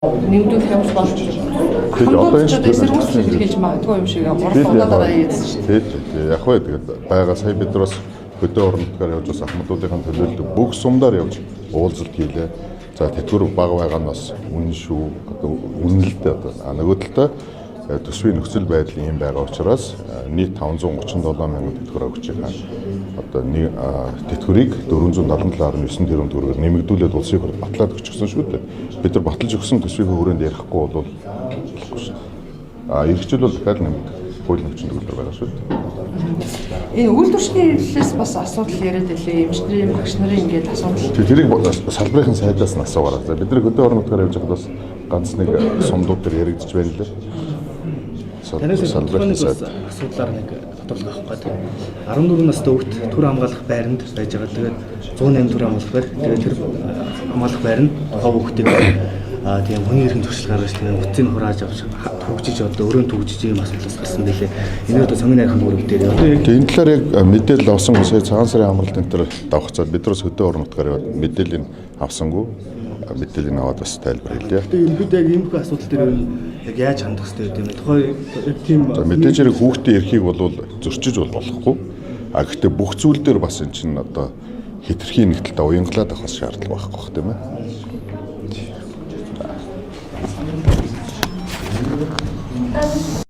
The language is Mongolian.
нэмдүүлэх юм бол тэгээд одоо энэ эсэргүүцэл хэлж магадгүй юм шиг гурван удаа ярьсан шүү дээ. Тэгээд яг бай тэгээд байгаа сая бид нараас хөдөө орон нутгаар явж бас ахмадуудын төлөөлөл бүх сумдаар явж уулзалт хийлээ. За тэтгэвэр бага байгаа нь бас үнэн шүү. Одоо үнэлэлтэй одоо нөгөө талдаа төсвийн нөхцөл байдал юм байгаа учраас нийт 537 мянган тэтгэвэр өгч байгаа. Одоо тэтгэврийг 477.9 тэрбум төгрөгөөр нэмэгдүүлээд улсын хурлд батлаад өгчихсөн шүү дээ. Бид нар баталж өгсөн төсвийн хүрээнд ярихгүй бол болохгүй шүү. Иргэжил бол дахиад нэмэгдэх хуулийн хүчин төгөлдөр байгаа шүү дээ. Энэ үйлдвэрчний хэллээс бас асуудал яриад байлээ. Эмчнэрийн багш нарын ингээд асуудал. Тэрийг салбарын сайдаас нь асуугаарай. За бид нар хөдөө орон нутгаар явж байхад бас ганц нэг сумдууд төр яригдчих байна лээ. Салбарын асуудлаар нэг тодорхойлох авах гэдэг. 14 настай хүүхэд төр хамгаалах байранд байж байгаа. Тэгээд 108 төр хамгаалах байр. Тэгээд тэр хамгаалах байр нь хов хүүхдийг тийм хүний эрхэм зөрчил гаргаж тийм утсыг хурааж авч хөгжиж одоо өрөөнд хөгжиж ийм асуудлаас гарсан байлээ. Энэ одоо цомын найрхан үүрэг дээр одоо яг энэ талаар яг мэдээлэл авсан сая цагаан сарын амралт энэ төр давхцаад биднээс хөдөө орон нутгаар яваад мэдээлэл авсангүй мэдээлэл аваад бас тайлбар хэлье. энэ хэд яг иймэрхүү асуудал дээр яг яаж хандах хэрэгтэй гэдэг юм. Тухай яг тийм мэдээж хэрэг хүүхдийн эрхийг бол зөрчиж болохгүй. Гэхдээ бүх зүйл дээр бас эн чинь одоо хэтэрхий нэгдэлтэй уянгалаад авах шаардлага байхгүй тийм ээ. Thank you.